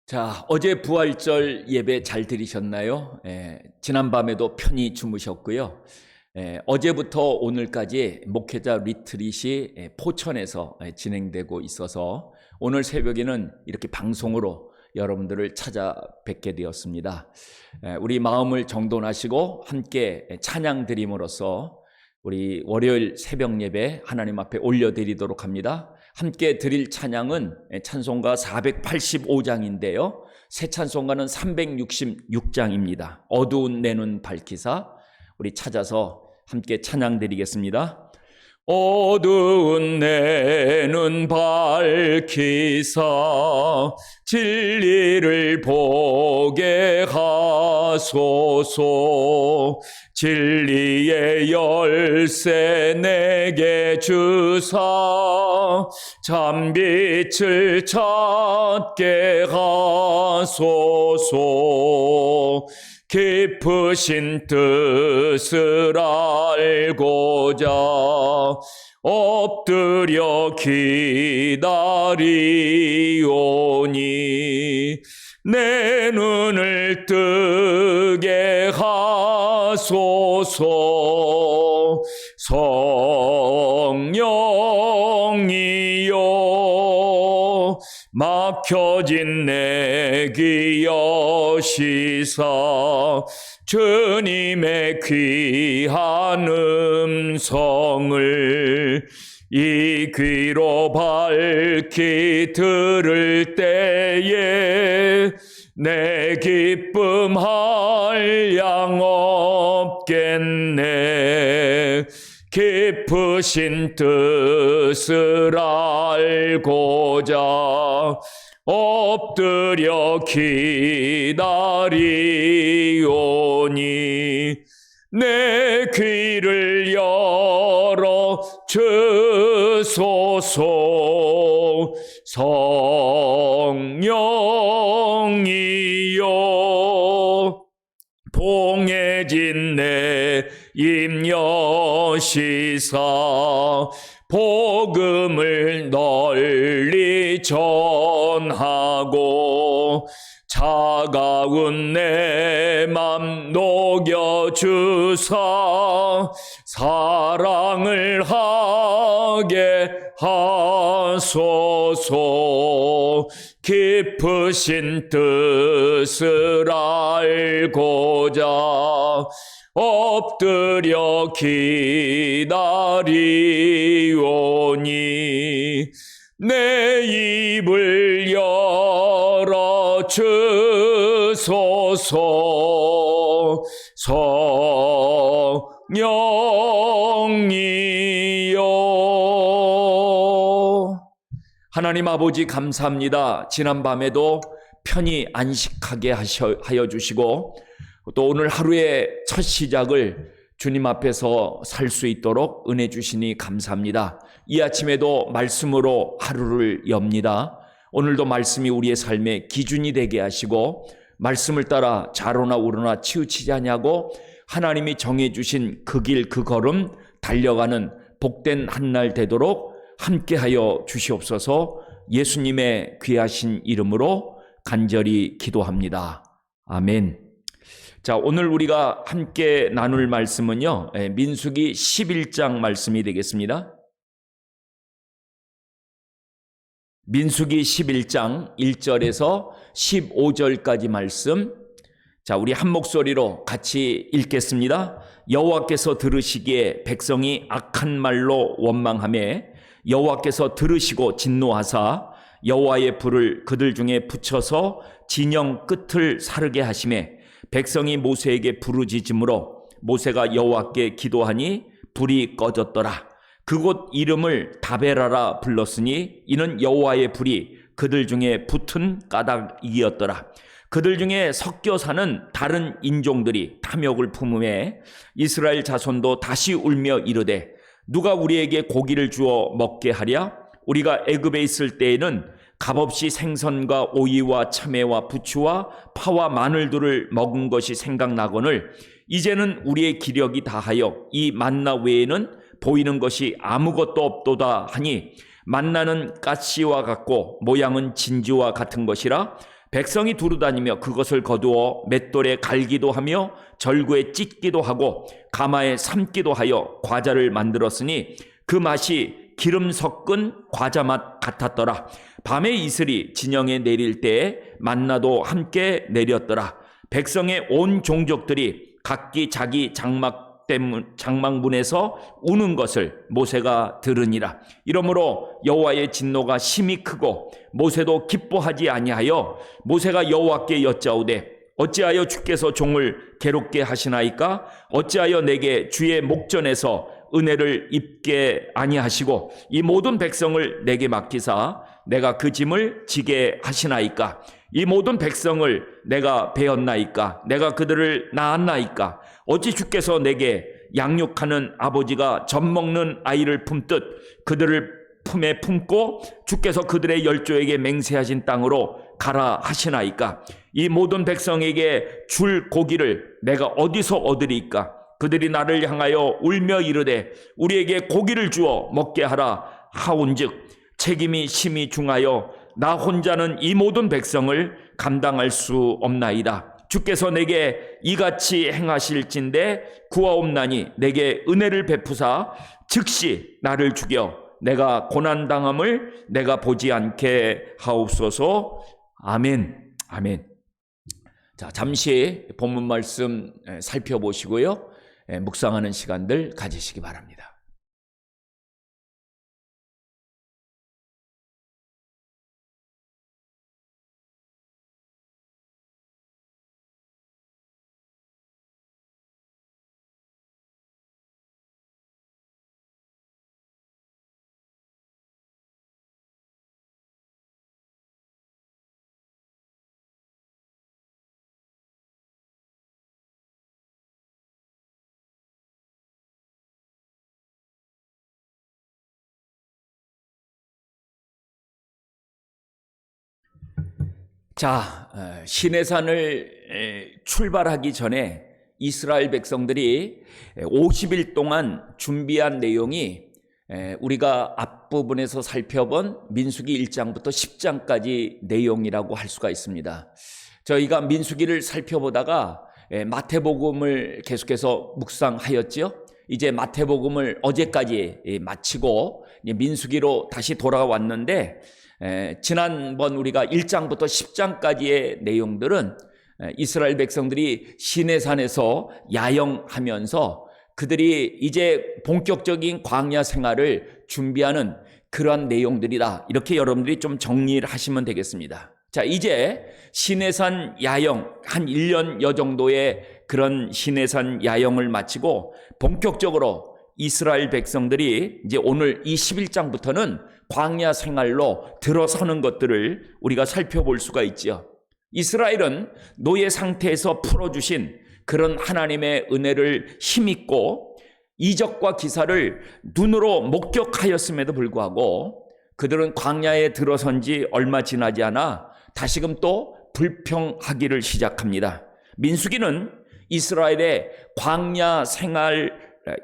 자, 어제 부활절 예배 잘 드리셨나요? 지난밤에도 편히 주무셨고요. 어제부터 오늘까지 목회자 리트릿이 포천에서 진행되고 있어서 오늘 새벽에는 이렇게 방송으로 여러분들을 찾아뵙게 되었습니다. 우리 마음을 정돈하시고 함께 찬양 드림으로써 우리 월요일 새벽 예배 하나님 앞에 올려드리도록 합니다. 함께 드릴 찬양은 찬송가 485장인데요. 새 찬송가는 366장입니다. 어두운 내 눈 밝히사. 우리 찾아서 함께 찬양 드리겠습니다. 어두운 내 눈 밝히사 진리를 보게 하소서. 진리의 열쇠 내게 주사 참빛을 찾게 하소서. 깊으신 뜻을 알고자 엎드려 기다리오니 내 눈을 뜨게 하소서. 성령이여 막혀진 내 귀 여시사 주님의 귀한 음성을 이 귀로 밝히 들을 때에 내 기쁨 한량 없겠네. 깊으신 뜻을 알고자 엎드려 기다리오니 내 귀를 열어 주소서. 성령이여 봉해진 내 입 여시사 복음을 널리 전하고 차가운 내 맘 녹여주사 사랑을 하게 하소서. 깊으신 뜻을 알고자 엎드려 기다리오니 내 입을 열어 주소서. 성령이여. 하나님 아버지 감사합니다. 지난밤에도 편히 안식하게 하여 주시고 또 오늘 하루의 첫 시작을 주님 앞에서 살 수 있도록 은혜 주시니 감사합니다. 이 아침에도 말씀으로 하루를 엽니다. 오늘도 말씀이 우리의 삶의 기준이 되게 하시고 말씀을 따라 좌로나 우로나 치우치지 아니하고 하나님이 정해주신 그 길 그 걸음 달려가는 복된 한날 되도록 함께하여 주시옵소서. 예수님의 귀하신 이름으로 간절히 기도합니다. 아멘. 자, 오늘 우리가 함께 나눌 말씀은요, 민수기 11장 말씀이 되겠습니다. 민수기 11장 1절에서 15절까지 말씀. 자, 우리 한 목소리로 같이 읽겠습니다. 여호와께서 들으시기에 백성이 악한 말로 원망하매 여호와께서 들으시고 진노하사 여호와의 불을 그들 중에 붙여서 진영 끝을 사르게 하시매 백성이 모세에게 부르짖음으로 모세가 여호와께 기도하니 불이 꺼졌더라. 그곳 이름을 다베라라 불렀으니 이는 여호와의 불이 그들 중에 붙은 까닭이었더라. 그들 중에 섞여 사는 다른 인종들이 탐욕을 품음에 이스라엘 자손도 다시 울며 이르되 누가 우리에게 고기를 주어 먹게 하랴? 우리가 애굽에 있을 때에는 값없이 생선과 오이와 참외와 부추와 파와 마늘들을 먹은 것이 생각나거늘 이제는 우리의 기력이 다하여 이 만나 외에는 보이는 것이 아무것도 없도다 하니 만나는 가시와 같고 모양은 진주와 같은 것이라 백성이 두루다니며 그것을 거두어 맷돌에 갈기도 하며 절구에 찢기도 하고 가마에 삶기도 하여 과자를 만들었으니 그 맛이 기름 섞은 과자 맛 같았더라. 밤에 이슬이 진영에 내릴 때에 만나도 함께 내렸더라. 백성의 온 종족들이 각기 자기 장막문에서 우는 것을 모세가 들으니라. 이러므로 여호와의 진노가 심히 크고 모세도 기뻐하지 아니하여 모세가 여호와께 여짜오되 어찌하여 주께서 종을 괴롭게 하시나이까? 어찌하여 내게 주의 목전에서 은혜를 입게 아니하시고 이 모든 백성을 내게 맡기사 내가 그 짐을 지게 하시나이까? 이 모든 백성을 내가 베었나이까? 내가 그들을 낳았나이까? 어찌 주께서 내게 양육하는 아버지가 젖 먹는 아이를 품듯 그들을 품에 품고 주께서 그들의 열조에게 맹세하신 땅으로 가라 하시나이까? 이 모든 백성에게 줄 고기를 내가 어디서 얻으리까? 그들이 나를 향하여 울며 이르되 우리에게 고기를 주어 먹게 하라 하온즉 책임이 심히 중하여 나 혼자는 이 모든 백성을 감당할 수 없나이다. 주께서 내게 이같이 행하실진대 구하옵나니 내게 은혜를 베푸사 즉시 나를 죽여 내가 고난당함을 내가 보지 않게 하옵소서. 아멘. 아멘. 자, 잠시 본문 말씀 살펴보시고요. 묵상하는 시간들 가지시기 바랍니다. 자, 시내산을 출발하기 전에 이스라엘 백성들이 50일 동안 준비한 내용이 우리가 앞부분에서 살펴본 민수기 1장부터 10장까지 내용이라고 할 수가 있습니다. 저희가 민수기를 살펴보다가 마태복음을 계속해서 묵상하였지요. 이제 마태복음을 어제까지 마치고 민수기로 다시 돌아왔는데 지난번 우리가 1장부터 10장까지의 내용들은 이스라엘 백성들이 시내산에서 야영하면서 그들이 이제 본격적인 광야 생활을 준비하는 그러한 내용들이다. 이렇게 여러분들이 좀 정리를 하시면 되겠습니다. 자, 이제 시내산 야영 한 1년여 정도의 그런 시내산 야영을 마치고 본격적으로 이스라엘 백성들이 이제 오늘 이 11장부터는 광야 생활로 들어서는 것들을 우리가 살펴볼 수가 있지요. 이스라엘은 노예 상태에서 풀어주신 그런 하나님의 은혜를 힘입고 이적과 기사를 눈으로 목격하였음에도 불구하고 그들은 광야에 들어선 지 얼마 지나지 않아 다시금 또 불평하기를 시작합니다. 민수기는 이스라엘의 광야 생활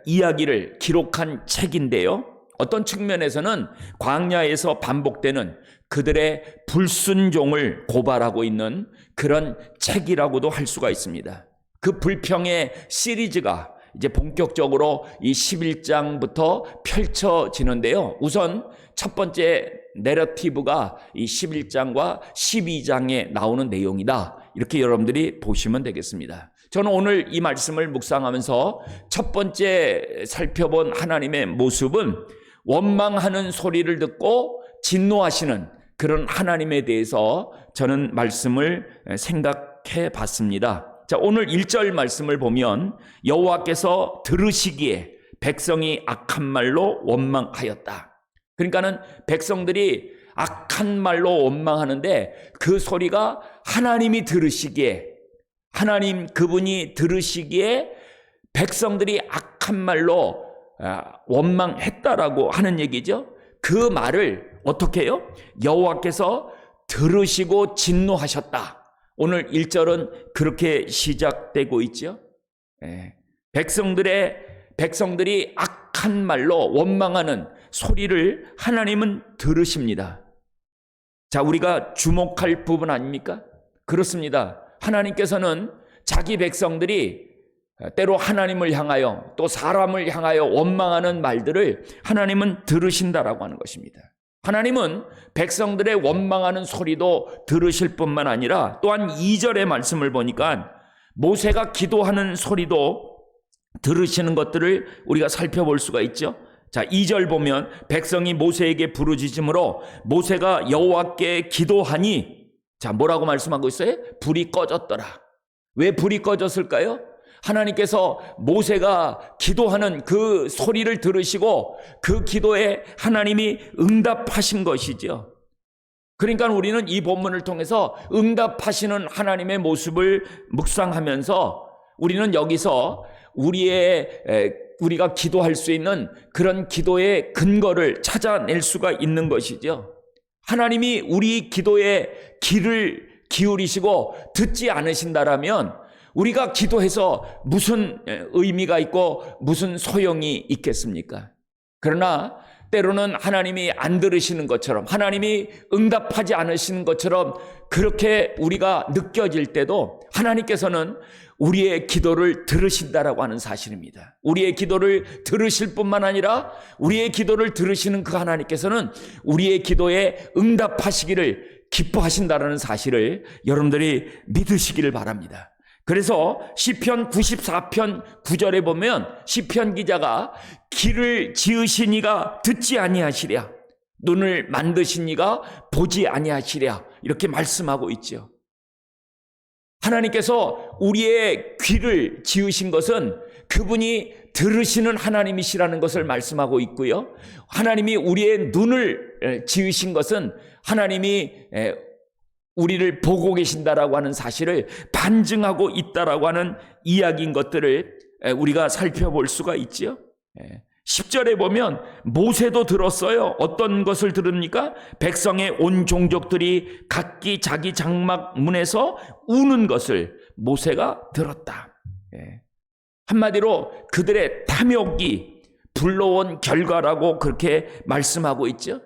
이야기를 기록한 책인데요. 어떤 측면에서는 광야에서 반복되는 그들의 불순종을 고발하고 있는 그런 책이라고도 할 수가 있습니다. 그 불평의 시리즈가 이제 본격적으로 이 11장부터 펼쳐지는데요. 우선 첫 번째 내러티브가 이 11장과 12장에 나오는 내용이다. 이렇게 여러분들이 보시면 되겠습니다. 저는 오늘 이 말씀을 묵상하면서 첫 번째 살펴본 하나님의 모습은 원망하는 소리를 듣고 진노하시는 그런 하나님에 대해서 저는 말씀을 생각해 봤습니다. 자, 오늘 1절 말씀을 보면 여호와께서 들으시기에 백성이 악한 말로 원망하였다. 그러니까는 백성들이 악한 말로 원망하는데 그 소리가 하나님이 들으시기에 하나님 그분이 들으시기에 백성들이 악한 말로 원망했다라고 하는 얘기죠. 그 말을 어떻게 해요? 여호와께서 들으시고 진노하셨다. 오늘 1절은 그렇게 시작되고 있죠. 백성들이 악한 말로 원망하는 소리를 하나님은 들으십니다. 자, 우리가 주목할 부분 아닙니까? 그렇습니다. 하나님께서는 자기 백성들이 때로 하나님을 향하여 또 사람을 향하여 원망하는 말들을 하나님은 들으신다라고 하는 것입니다. 하나님은 백성들의 원망하는 소리도 들으실 뿐만 아니라 또한 2절의 말씀을 보니까 모세가 기도하는 소리도 들으시는 것들을 우리가 살펴볼 수가 있죠. 자, 2절 보면 백성이 모세에게 부르짖음으로 모세가 여호와께 기도하니, 자, 뭐라고 말씀하고 있어요? 불이 꺼졌더라. 왜 불이 꺼졌을까요? 하나님께서 모세가 기도하는 그 소리를 들으시고 그 기도에 하나님이 응답하신 것이죠. 그러니까 우리는 이 본문을 통해서 응답하시는 하나님의 모습을 묵상하면서 우리는 여기서 우리가 기도할 수 있는 그런 기도의 근거를 찾아낼 수가 있는 것이죠. 하나님이 우리 기도에 귀를 기울이시고 듣지 않으신다라면 우리가 기도해서 무슨 의미가 있고 무슨 소용이 있겠습니까? 그러나 때로는 하나님이 안 들으시는 것처럼, 하나님이 응답하지 않으시는 것처럼 그렇게 우리가 느껴질 때도 하나님께서는 우리의 기도를 들으신다라고 하는 사실입니다. 우리의 기도를 들으실 뿐만 아니라 우리의 기도를 들으시는 그 하나님께서는 우리의 기도에 응답하시기를 기뻐하신다라는 사실을 여러분들이 믿으시기를 바랍니다. 그래서 시편 94편 9절에 보면 시편 기자가 귀를 지으신 이가 듣지 아니하시랴, 눈을 만드신 이가 보지 아니하시랴, 이렇게 말씀하고 있죠. 하나님께서 우리의 귀를 지으신 것은 그분이 들으시는 하나님이시라는 것을 말씀하고 있고요. 하나님이 우리의 눈을 지으신 것은 하나님이 우리를 보고 계신다라고 하는 사실을 반증하고 있다라고 하는 이야기인 것들을 우리가 살펴볼 수가 있지요. 10절에 보면 모세도 들었어요. 어떤 것을 들읍니까? 백성의 온 종족들이 각기 자기 장막 문에서 우는 것을 모세가 들었다. 한마디로 그들의 탐욕이 불러온 결과라고 그렇게 말씀하고 있죠.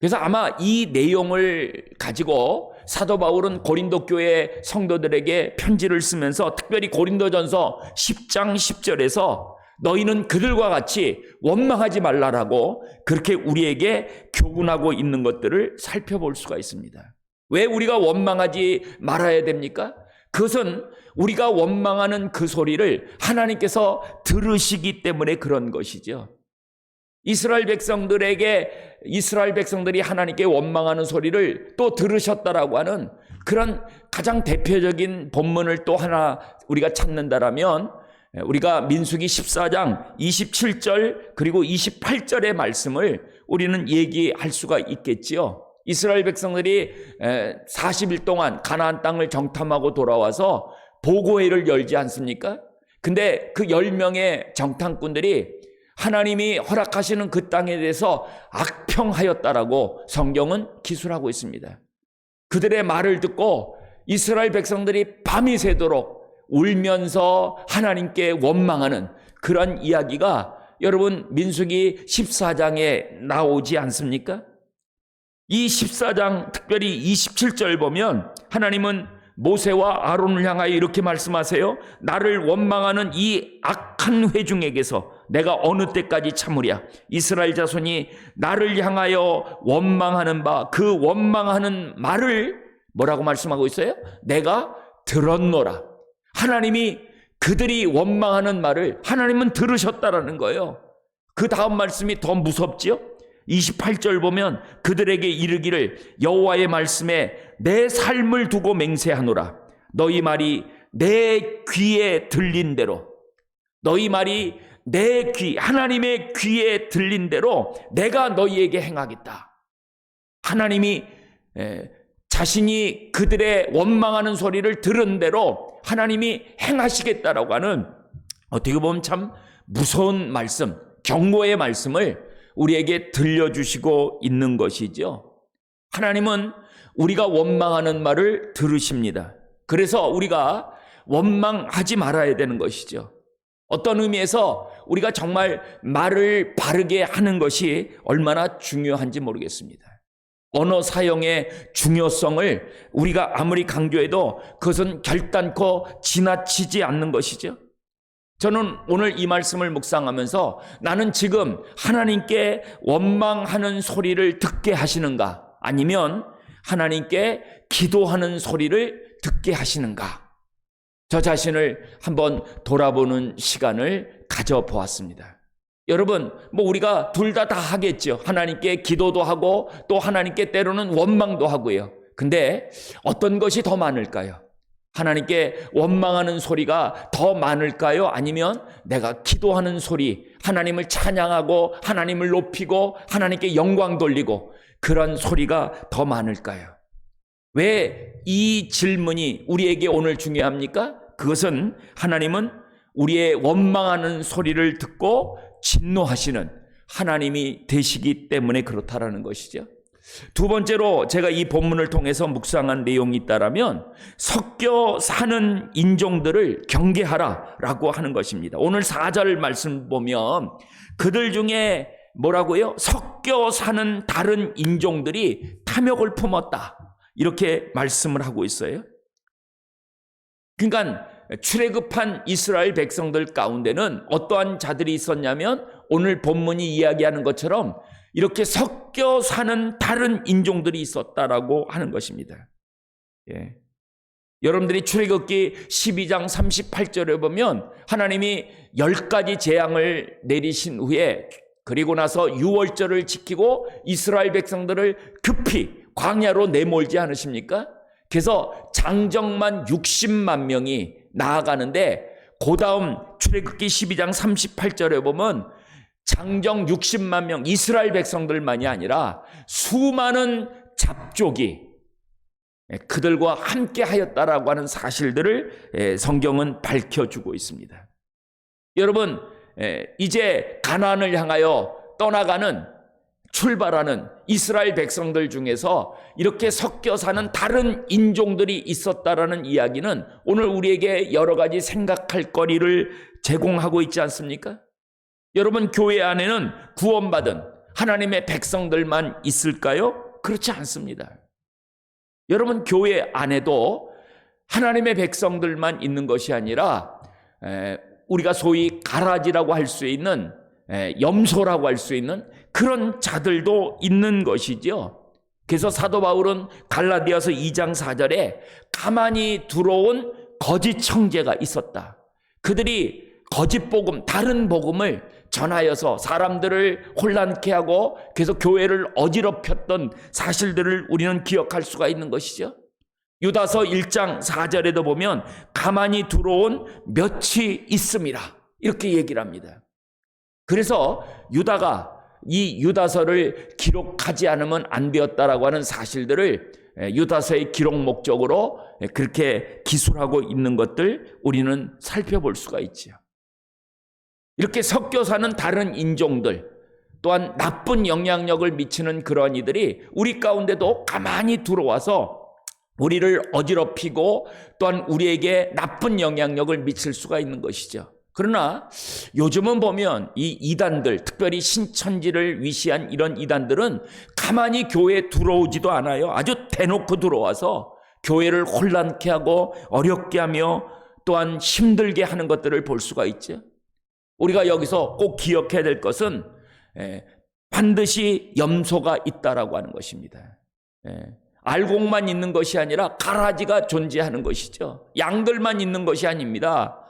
그래서 아마 이 내용을 가지고 사도 바울은 고린도 교회 성도들에게 편지를 쓰면서 특별히 고린도전서 10장 10절에서 너희는 그들과 같이 원망하지 말라라고 그렇게 우리에게 교훈하고 있는 것들을 살펴볼 수가 있습니다. 왜 우리가 원망하지 말아야 됩니까? 그것은 우리가 원망하는 그 소리를 하나님께서 들으시기 때문에 그런 것이죠. 이스라엘 백성들이 하나님께 원망하는 소리를 또 들으셨다라고 하는 그런 가장 대표적인 본문을 또 하나 우리가 찾는다라면 우리가 민수기 14장 27절 그리고 28절의 말씀을 우리는 얘기할 수가 있겠지요. 이스라엘 백성들이 40일 동안 가나안 땅을 정탐하고 돌아와서 보고회를 열지 않습니까? 근데 그 10명의 정탐꾼들이 하나님이 허락하시는 그 땅에 대해서 악평하였다라고 성경은 기술하고 있습니다. 그들의 말을 듣고 이스라엘 백성들이 밤이 새도록 울면서 하나님께 원망하는 그런 이야기가 여러분 민수기 14장에 나오지 않습니까? 이 14장 특별히 27절 보면 하나님은 모세와 아론을 향하여 이렇게 말씀하세요. 나를 원망하는 이 악한 회중에게서 내가 어느 때까지 참으랴. 이스라엘 자손이 나를 향하여 원망하는 바 그 원망하는 말을 뭐라고 말씀하고 있어요? 내가 들었노라. 하나님이 그들이 원망하는 말을 하나님은 들으셨다라는 거예요. 그 다음 말씀이 더 무섭지요? 28절 보면 그들에게 이르기를 여호와의 말씀에 내 삶을 두고 맹세하노라. 너희 말이 내 귀에 들린 대로, 너희 말이 내 귀, 하나님의 귀에 들린 대로 내가 너희에게 행하겠다. 하나님이 자신이 그들의 원망하는 소리를 들은 대로 하나님이 행하시겠다라고 하는 어떻게 보면 참 무서운 말씀, 경고의 말씀을 우리에게 들려주시고 있는 것이죠. 하나님은 우리가 원망하는 말을 들으십니다. 그래서 우리가 원망하지 말아야 되는 것이죠. 어떤 의미에서 우리가 정말 말을 바르게 하는 것이 얼마나 중요한지 모르겠습니다. 언어 사용의 중요성을 우리가 아무리 강조해도 그것은 결단코 지나치지 않는 것이죠. 저는 오늘 이 말씀을 묵상하면서 나는 지금 하나님께 원망하는 소리를 듣게 하시는가, 아니면 하나님께 기도하는 소리를 듣게 하시는가, 저 자신을 한번 돌아보는 시간을 가져보았습니다. 여러분, 우리가 둘 다 하겠죠. 하나님께 기도도 하고 또 하나님께 때로는 원망도 하고요. 근데 어떤 것이 더 많을까요? 하나님께 원망하는 소리가 더 많을까요? 아니면 내가 기도하는 소리, 하나님을 찬양하고 하나님을 높이고 하나님께 영광 돌리고 그런 소리가 더 많을까요? 왜 이 질문이 우리에게 오늘 중요합니까? 그것은 하나님은 우리의 원망하는 소리를 듣고 진노하시는 하나님이 되시기 때문에 그렇다라는 것이죠. 두 번째로 제가 이 본문을 통해서 묵상한 내용이 있다라면 섞여 사는 인종들을 경계하라라고 하는 것입니다. 오늘 4절 말씀 보면 그들 중에 뭐라고요? 섞여 사는 다른 인종들이 탐욕을 품었다, 이렇게 말씀을 하고 있어요. 그러니까 출애굽한 이스라엘 백성들 가운데는 어떠한 자들이 있었냐면 오늘 본문이 이야기하는 것처럼 이렇게 섞여 사는 다른 인종들이 있었다라고 하는 것입니다. 예. 여러분들이 출애굽기 12장 38절에 보면 하나님이 10가지 재앙을 내리신 후에 그리고 나서 유월절을 지키고 이스라엘 백성들을 급히 광야로 내몰지 않으십니까? 그래서 장정만 60만 명이 나아가는데 그 다음 출애굽기 12장 38절에 보면 장정 60만 명 이스라엘 백성들만이 아니라 수많은 잡족이 그들과 함께 하였다라고 하는 사실들을 성경은 밝혀주고 있습니다. 여러분, 이제 가나안을 향하여 떠나가는 출발하는 이스라엘 백성들 중에서 이렇게 섞여 사는 다른 인종들이 있었다라는 이야기는 오늘 우리에게 여러 가지 생각할 거리를 제공하고 있지 않습니까? 여러분, 교회 안에는 구원받은 하나님의 백성들만 있을까요? 그렇지 않습니다. 여러분, 교회 안에도 하나님의 백성들만 있는 것이 아니라 우리가 소위 가라지라고 할 수 있는, 염소라고 할 수 있는 그런 자들도 있는 것이죠. 그래서 사도 바울은 갈라디아서 2장 4절에 가만히 들어온 거짓 형제가 있었다. 그들이 거짓 복음, 다른 복음을 전하여서 사람들을 혼란케 하고 계속 교회를 어지럽혔던 사실들을 우리는 기억할 수가 있는 것이죠. 유다서 1장 4절에도 보면 가만히 들어온 몇이 있습니다, 이렇게 얘기를 합니다. 그래서 유다가 이 유다서를 기록하지 않으면 안 되었다라고 하는 사실들을 유다서의 기록 목적으로 그렇게 기술하고 있는 것들 우리는 살펴볼 수가 있죠. 이렇게 섞여 사는 다른 인종들, 또한 나쁜 영향력을 미치는 그런 이들이 우리 가운데도 가만히 들어와서 우리를 어지럽히고 또한 우리에게 나쁜 영향력을 미칠 수가 있는 것이죠. 그러나 요즘은 보면 이 이단들, 특별히 신천지를 위시한 이런 이단들은 가만히 교회에 들어오지도 않아요. 아주 대놓고 들어와서 교회를 혼란케 하고 어렵게 하며 또한 힘들게 하는 것들을 볼 수가 있죠. 우리가 여기서 꼭 기억해야 될 것은 반드시 염소가 있다라고 하는 것입니다. 알곡만 있는 것이 아니라 가라지가 존재하는 것이죠. 양들만 있는 것이 아닙니다.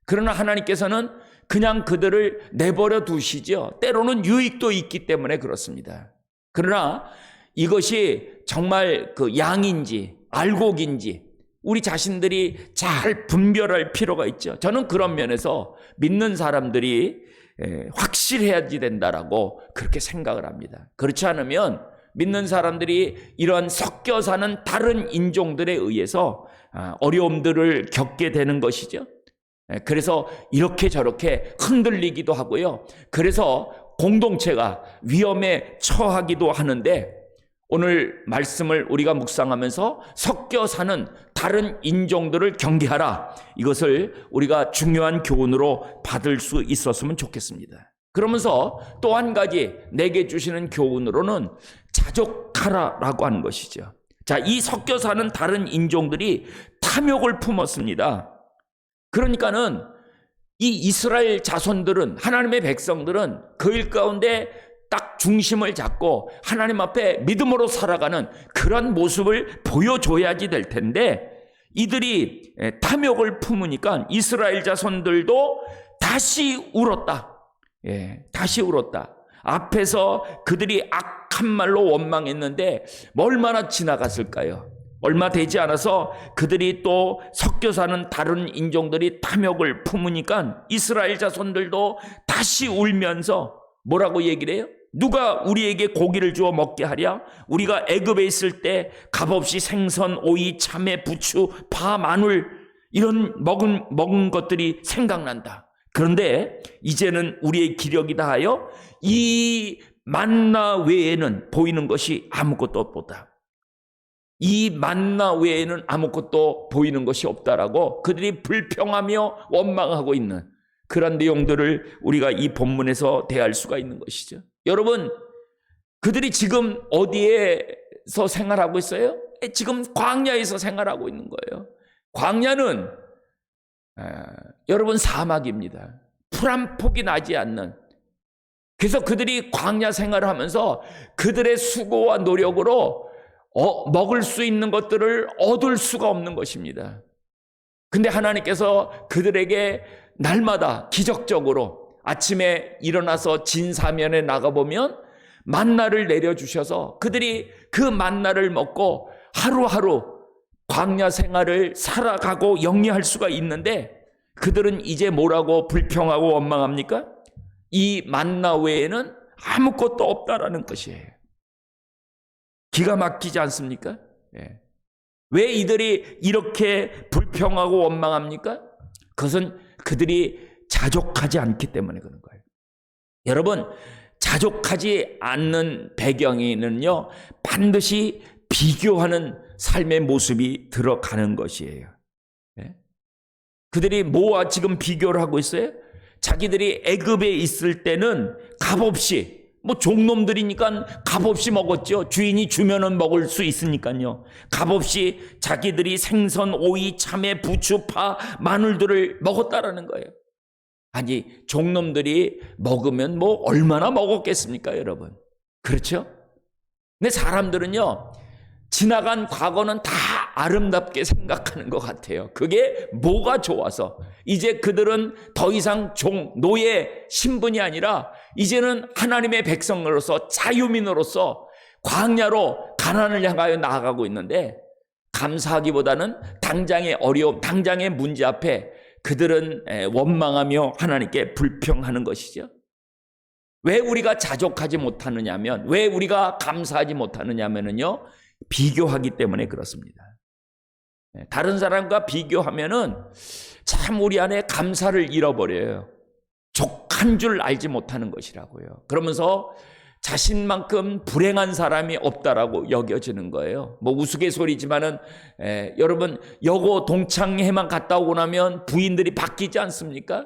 그러나 하나님께서는 그냥 그들을 내버려 두시죠. 때로는 유익도 있기 때문에 그렇습니다. 그러나 이것이 정말 그 양인지 알곡인지 우리 자신들이 잘 분별할 필요가 있죠. 저는 그런 면에서 믿는 사람들이 확실해야지 된다라고 그렇게 생각을 합니다. 그렇지 않으면 믿는 사람들이 이런 섞여 사는 다른 인종들에 의해서 어려움들을 겪게 되는 것이죠. 그래서 이렇게 저렇게 흔들리기도 하고요. 그래서 공동체가 위험에 처하기도 하는데 오늘 말씀을 우리가 묵상하면서 섞여 사는 다른 인종들을 경계하라, 이것을 우리가 중요한 교훈으로 받을 수 있었으면 좋겠습니다. 그러면서 또 한 가지 내게 주시는 교훈으로는 자족하라라고 하는 것이죠. 자, 이 섞여 사는 다른 인종들이 탐욕을 품었습니다. 그러니까는 이 이스라엘 자손들은, 하나님의 백성들은 그 일 가운데 딱 중심을 잡고 하나님 앞에 믿음으로 살아가는 그런 모습을 보여줘야지 될 텐데, 이들이 탐욕을 품으니까 이스라엘 자손들도 다시 울었다. 다시 울었다. 앞에서 그들이 악한 말로 원망했는데 얼마나 지나갔을까요? 얼마 되지 않아서 그들이 또 섞여 사는 다른 인종들이 탐욕을 품으니까 이스라엘 자손들도 다시 울면서 뭐라고 얘기를 해요? 누가 우리에게 고기를 주어 먹게 하랴? 우리가 애굽에 있을 때 값없이 생선, 오이, 참외, 부추, 파, 마늘 이런 먹은 것들이 생각난다. 그런데 이제는 우리의 기력이 다하여 이 만나 외에는 보이는 것이 아무것도 없다. 이 만나 외에는 아무것도 보이는 것이 없다라고 그들이 불평하며 원망하고 있는 그런 내용들을 우리가 이 본문에서 대할 수가 있는 것이죠. 여러분, 그들이 지금 어디에서 생활하고 있어요? 지금 광야에서 생활하고 있는 거예요. 광야는 여러분 사막입니다. 풀 한 폭이 나지 않는. 그래서 그들이 광야 생활을 하면서 그들의 수고와 노력으로 먹을 수 있는 것들을 얻을 수가 없는 것입니다. 근데 하나님께서 그들에게 날마다 기적적으로 아침에 일어나서 진사면에 나가보면 만나를 내려주셔서 그들이 그 만나를 먹고 하루하루 광야 생활을 살아가고 영위할 수가 있는데, 그들은 이제 뭐라고 불평하고 원망합니까? 이 만나 외에는 아무것도 없다라는 것이에요. 기가 막히지 않습니까? 왜 이들이 이렇게 불평하고 원망합니까? 그것은 그들이 자족하지 않기 때문에 그런 거예요. 여러분, 자족하지 않는 배경에는요, 반드시 비교하는 삶의 모습이 들어가는 것이에요. 그들이 뭐와 지금 비교를 하고 있어요? 자기들이 애굽에 있을 때는 값없이, 종놈들이니까 값없이 먹었죠. 주인이 주면은 먹을 수 있으니까요. 값없이 자기들이 생선, 오이, 참외, 부추, 파, 마늘들을 먹었다라는 거예요. 아니, 종놈들이 먹으면 얼마나 먹었겠습니까, 여러분? 그렇죠? 근데 사람들은요, 지나간 과거는 다 아름답게 생각하는 것 같아요. 그게 뭐가 좋아서. 이제 그들은 더 이상 노예 신분이 아니라 이제는 하나님의 백성으로서, 자유민으로서 광야로 가나안을 향하여 나아가고 있는데, 감사하기보다는 당장의 어려움, 당장의 문제 앞에 그들은 원망하며 하나님께 불평하는 것이죠. 왜 우리가 자족하지 못하느냐면, 왜 우리가 감사하지 못하느냐면요, 비교하기 때문에 그렇습니다. 다른 사람과 비교하면은 참 우리 안에 감사를 잃어버려요. 족한 줄 알지 못하는 것이라고요. 그러면서 자신만큼 불행한 사람이 없다라고 여겨지는 거예요. 우스갯소리지만은 여러분, 여고 동창회만 갔다 오고 나면 부인들이 바뀌지 않습니까?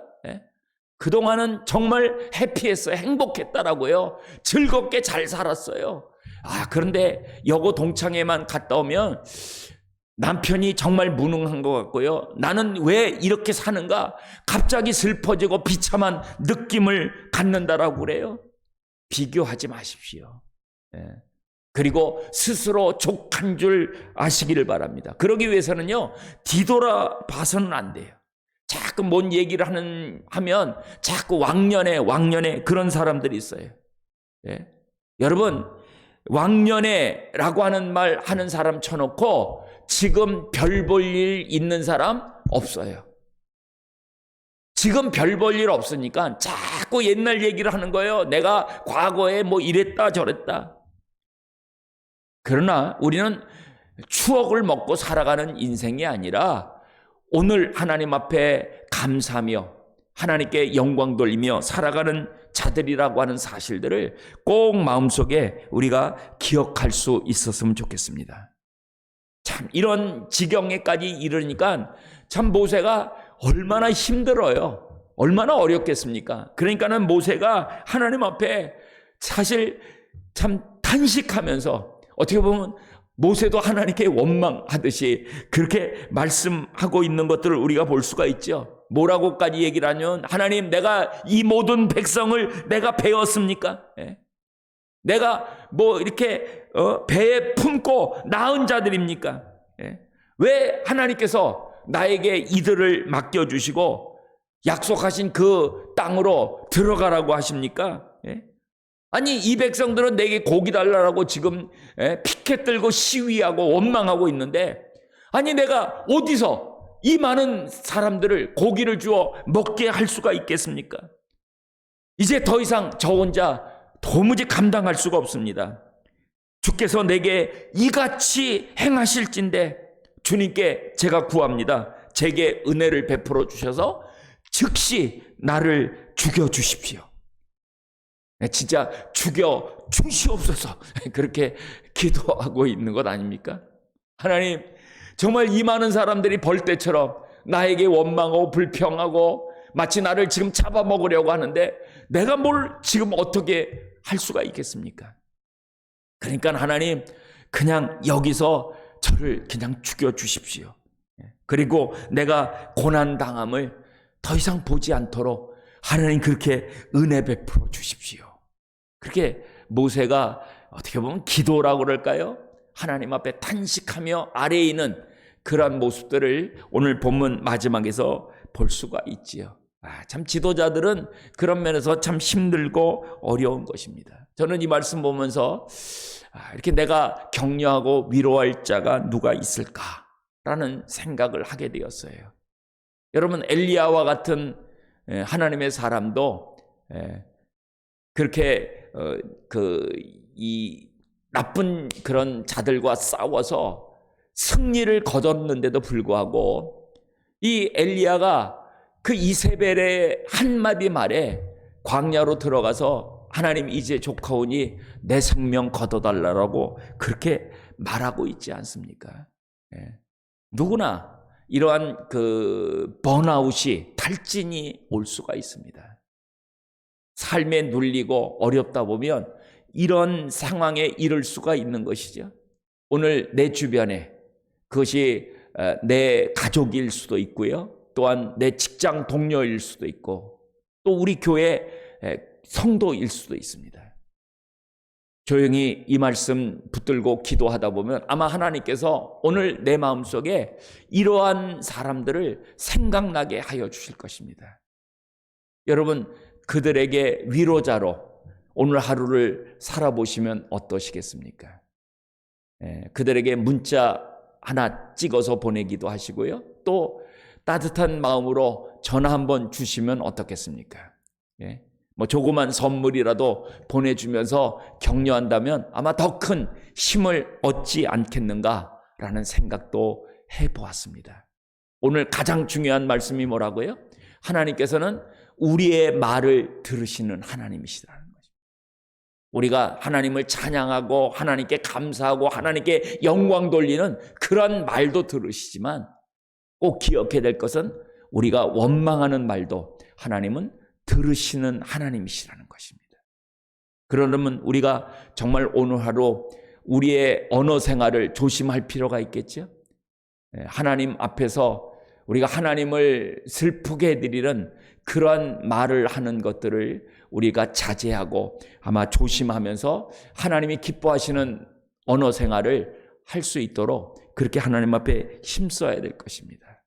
그동안은 정말 해피했어요. 행복했다라고요. 즐겁게 잘 살았어요. 그런데 여고 동창회만 갔다 오면 남편이 정말 무능한 것 같고요. 나는 왜 이렇게 사는가? 갑자기 슬퍼지고 비참한 느낌을 갖는다라고 그래요. 비교하지 마십시오. 그리고 스스로 족한 줄 아시기를 바랍니다. 그러기 위해서는요, 뒤돌아봐서는 안 돼요. 자꾸 뭔 얘기를 하면 자꾸 왕년에 그런 사람들이 있어요. 여러분, 왕년에라고 하는 말 하는 사람 쳐놓고 지금 별 볼 일 있는 사람 없어요. 지금 별 볼 일 없으니까 자꾸 옛날 얘기를 하는 거예요. 내가 과거에 이랬다 저랬다. 그러나 우리는 추억을 먹고 살아가는 인생이 아니라 오늘 하나님 앞에 감사하며 하나님께 영광 돌리며 살아가는 자들이라고 하는 사실들을 꼭 마음속에 우리가 기억할 수 있었으면 좋겠습니다. 참 이런 지경에까지 이르니까 참 모세가 얼마나 힘들어요. 얼마나 어렵겠습니까? 그러니까는 모세가 하나님 앞에 사실 참 탄식하면서 어떻게 보면 모세도 하나님께 원망하듯이 그렇게 말씀하고 있는 것들을 우리가 볼 수가 있죠. 뭐라고까지 얘기를 하면, 하나님, 내가 이 모든 백성을 내가 배웠습니까? 내가 뭐 이렇게 배에 품고 낳은 자들입니까? 왜 하나님께서 나에게 이들을 맡겨주시고 약속하신 그 땅으로 들어가라고 하십니까? 아니, 이 백성들은 내게 고기 달라고 지금 피켓 들고 시위하고 원망하고 있는데, 아니, 내가 어디서 이 많은 사람들을 고기를 주어 먹게 할 수가 있겠습니까? 이제 더 이상 저 혼자 도무지 감당할 수가 없습니다. 주께서 내게 이같이 행하실진데 주님께 제가 구합니다. 제게 은혜를 베풀어 주셔서 즉시 나를 죽여주십시오. 진짜 죽여 주시옵소서, 그렇게 기도하고 있는 것 아닙니까? 하나님, 정말 이 많은 사람들이 벌떼처럼 나에게 원망하고 불평하고 마치 나를 지금 잡아먹으려고 하는데 내가 뭘 지금 어떻게 할 수가 있겠습니까? 그러니까 하나님, 그냥 여기서 저를 그냥 죽여주십시오. 그리고 내가 고난당함을 더 이상 보지 않도록 하나님 그렇게 은혜 베풀어 주십시오. 그렇게 모세가 어떻게 보면 기도라고 그럴까요? 하나님 앞에 탄식하며 아래에 있는 그러한 모습들을 오늘 본문 마지막에서 볼 수가 있지요. 참 지도자들은 그런 면에서 참 힘들고 어려운 것입니다. 저는 이 말씀 보면서 이렇게 내가 격려하고 위로할 자가 누가 있을까라는 생각을 하게 되었어요. 여러분, 엘리야와 같은 하나님의 사람도 그렇게 이 나쁜 그런 자들과 싸워서 승리를 거뒀는데도 불구하고 이 엘리야가 그 이세벨의 한마디 말에 광야로 들어가서 하나님, 이제 조카오니 내 생명 거둬달라고 그렇게 말하고 있지 않습니까? 누구나 이러한 그 번아웃이, 탈진이 올 수가 있습니다. 삶에 눌리고 어렵다 보면 이런 상황에 이를 수가 있는 것이죠. 오늘 내 주변에 그것이 내 가족일 수도 있고요. 또한 내 직장 동료일 수도 있고 또 우리 교회 성도일 수도 있습니다. 조용히 이 말씀 붙들고 기도하다 보면 아마 하나님께서 오늘 내 마음속에 이러한 사람들을 생각나게 하여 주실 것입니다. 여러분, 그들에게 위로자로 오늘 하루를 살아보시면 어떠시겠습니까? 그들에게 문자 하나 찍어서 보내기도 하시고요. 또 따뜻한 마음으로 전화 한번 주시면 어떻겠습니까? 뭐 조그만 선물이라도 보내주면서 격려한다면 아마 더 큰 힘을 얻지 않겠는가라는 생각도 해보았습니다. 오늘 가장 중요한 말씀이 뭐라고요? 하나님께서는 우리의 말을 들으시는 하나님이시라는 거죠. 우리가 하나님을 찬양하고 하나님께 감사하고 하나님께 영광 돌리는 그런 말도 들으시지만 꼭 기억해야 될 것은 우리가 원망하는 말도 하나님은 들으시는 하나님이시라는 것입니다. 그러려면 우리가 정말 오늘 하루 우리의 언어 생활을 조심할 필요가 있겠죠. 하나님 앞에서 우리가 하나님을 슬프게 해드리는 그러한 말을 하는 것들을 우리가 자제하고 아마 조심하면서 하나님이 기뻐하시는 언어 생활을 할 수 있도록 그렇게 하나님 앞에 힘써야 될 것입니다.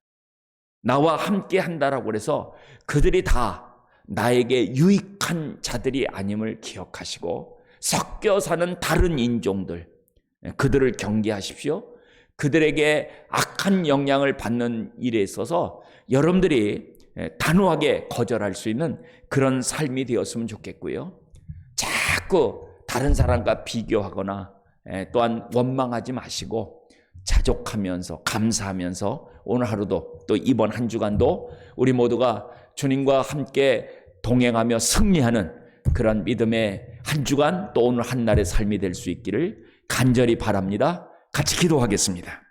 나와 함께 한다라고 해서 그들이 다 나에게 유익한 자들이 아님을 기억하시고 섞여 사는 다른 인종들, 그들을 경계하십시오. 그들에게 악한 영향을 받는 일에 있어서 여러분들이 단호하게 거절할 수 있는 그런 삶이 되었으면 좋겠고요. 자꾸 다른 사람과 비교하거나 또한 원망하지 마시고 자족하면서 감사하면서 오늘 하루도 또 이번 한 주간도 우리 모두가 주님과 함께 동행하며 승리하는 그런 믿음의 한 주간 또 오늘 한 날의 삶이 될 수 있기를 간절히 바랍니다. 같이 기도하겠습니다.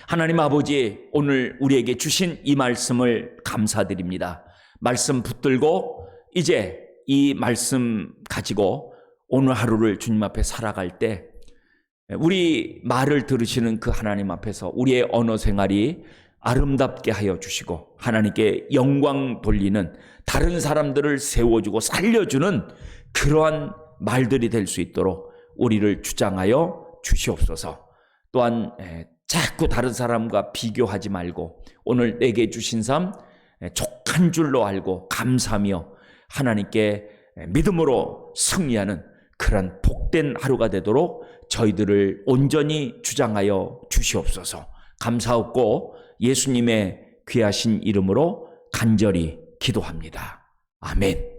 하나님 아버지, 오늘 우리에게 주신 이 말씀을 감사드립니다. 말씀 붙들고 이제 이 말씀 가지고 오늘 하루를 주님 앞에 살아갈 때 우리 말을 들으시는 그 하나님 앞에서 우리의 언어 생활이 아름답게 하여 주시고 하나님께 영광 돌리는, 다른 사람들을 세워주고 살려주는 그러한 말들이 될 수 있도록 우리를 주장하여 주시옵소서. 또한 자꾸 다른 사람과 비교하지 말고 오늘 내게 주신 삶 족한 줄로 알고 감사하며 하나님께 믿음으로 승리하는 그런 복된 하루가 되도록 저희들을 온전히 주장하여 주시옵소서. 감사하고 예수님의 귀하신 이름으로 간절히 기도합니다. 아멘.